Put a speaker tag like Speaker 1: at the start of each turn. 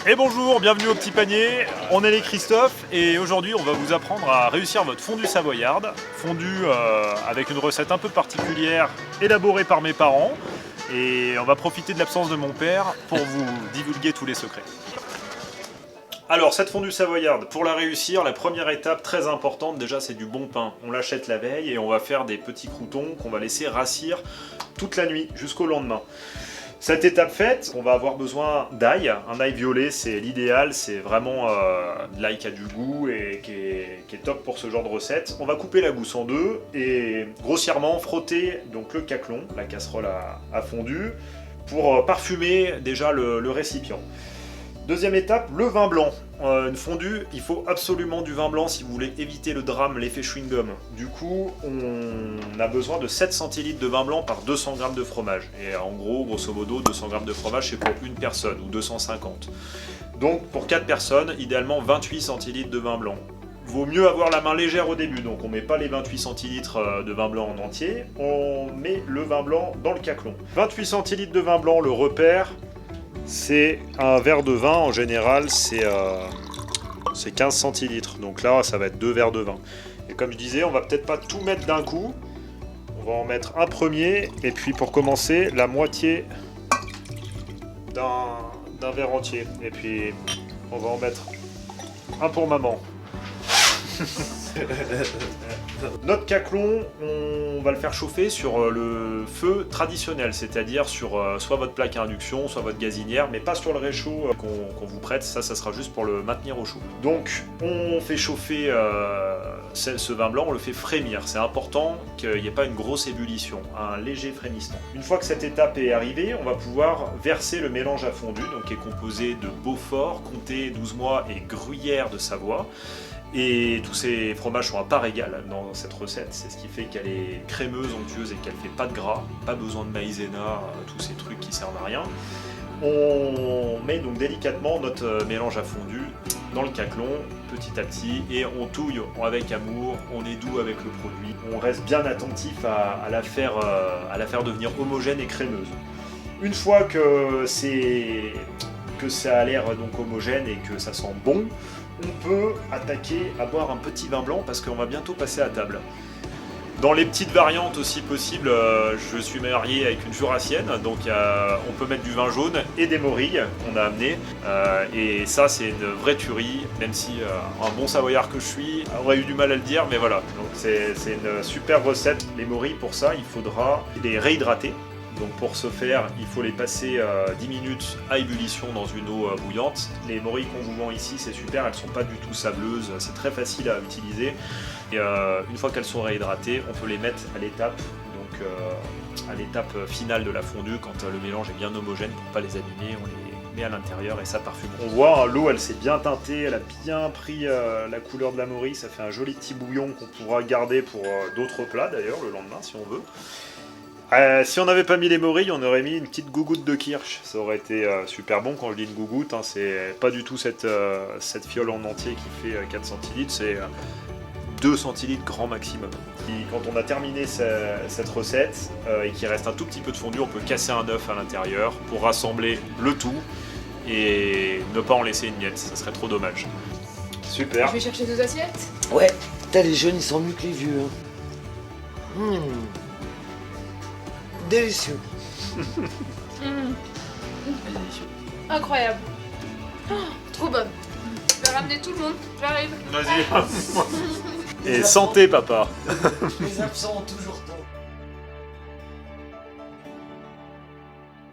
Speaker 1: Et bonjour, bienvenue au Petit Panier, on est les Christophe et aujourd'hui on va vous apprendre à réussir votre fondue savoyarde. Fondue avec une recette un peu particulière élaborée par mes parents et on va profiter de l'absence de mon père pour vous divulguer tous les secrets. Alors cette fondue savoyarde, pour la réussir, la première étape très importante déjà c'est du bon pain. On l'achète la veille et on va faire des petits croûtons qu'on va laisser rassir toute la nuit jusqu'au lendemain. Cette étape faite, on va avoir besoin d'ail. Un ail violet, c'est l'idéal, c'est vraiment de l'ail qui a du goût et qui est top pour ce genre de recette. On va couper la gousse en deux et grossièrement frotter donc le caclon, la casserole à fondu, pour parfumer déjà le récipient. Deuxième étape, le vin blanc. Une fondue, il faut absolument du vin blanc si vous voulez éviter le drame, l'effet chewing-gum. Du coup, on a besoin de 7 centilitres de vin blanc par 200 g de fromage. Et en gros, grosso modo, 200 g de fromage, c'est pour une personne, ou 250. Donc, pour 4 personnes, idéalement 28 centilitres de vin blanc. Vaut mieux avoir la main légère au début, donc on ne met pas les 28 centilitres de vin blanc en entier, on met le vin blanc dans le caclon. 28 centilitres de vin blanc, le repère, c'est un verre de vin, en général, c'est 15 centilitres. Donc là, ça va être 2 verres de vin. Et comme je disais, on va peut-être pas tout mettre d'un coup. On va en mettre un premier. Et puis pour commencer, la moitié d'un verre entier. Et puis on va en mettre un pour maman. Notre caclon, on va le faire chauffer sur le feu traditionnel, c'est-à-dire sur soit votre plaque à induction, soit votre gazinière, mais pas sur le réchaud qu'on vous prête, ça sera juste pour le maintenir au chaud. Donc on fait chauffer ce vin blanc, on le fait frémir, c'est important qu'il n'y ait pas une grosse ébullition, un léger frémissement. Une fois que cette étape est arrivée, on va pouvoir verser le mélange à fondu, donc qui est composé de Beaufort, Comté, 12 mois et Gruyère de Savoie. Et tous ces fromages sont à part égale dans cette recette, c'est ce qui fait qu'elle est crémeuse, onctueuse et qu'elle fait pas de gras, pas besoin de maïzena, tous ces trucs qui servent à rien. On met donc délicatement notre mélange à fondu dans le caclon, petit à petit, et on touille avec amour, on est doux avec le produit, on reste bien attentif à la faire devenir homogène et crémeuse. Une fois que ça a l'air donc homogène et que ça sent bon, on peut attaquer à boire un petit vin blanc parce qu'on va bientôt passer à table. Dans les petites variantes aussi possibles, je suis marié avec une jurassienne, donc on peut mettre du vin jaune et des morilles qu'on a amené. Et ça, c'est une vraie tuerie, même si un bon savoyard que je suis aurait eu du mal à le dire, mais voilà. Donc c'est une super recette. Les morilles, pour ça, il faudra les réhydrater. Donc pour ce faire, il faut les passer 10 minutes à ébullition dans une eau bouillante. Les morilles qu'on vous vend ici, c'est super, elles ne sont pas du tout sableuses, c'est très facile à utiliser. Et une fois qu'elles sont réhydratées, on peut les mettre à l'étape, donc à l'étape finale de la fondue, quand le mélange est bien homogène pour ne pas les abîmer, on les met à l'intérieur et ça parfume. On voit, l'eau elle s'est bien teintée, elle a bien pris la couleur de la morille, ça fait un joli petit bouillon qu'on pourra garder pour d'autres plats d'ailleurs le lendemain si on veut. Si on n'avait pas mis les morilles, on aurait mis une petite gougoute de kirsch. Ça aurait été super bon. Quand je dis une gougoute, hein, c'est pas du tout cette fiole en entier qui fait 4 centilitres, c'est 2 centilitres grand maximum. Et quand on a terminé cette recette et qu'il reste un tout petit peu de fondu, on peut casser un œuf à l'intérieur pour rassembler le tout et ne pas en laisser une miette, ça serait trop dommage. Super.
Speaker 2: Je vais chercher 2 assiettes.
Speaker 3: Ouais, putain, les jeunes ils sont mieux que les vieux. Hein. Délicieux.
Speaker 2: Délicieux. Incroyable. Oh, trop bonne. Je vais ramener tout le monde. J'arrive.
Speaker 1: Vas-y. Et santé, papa.
Speaker 3: Les absents ont toujours tort.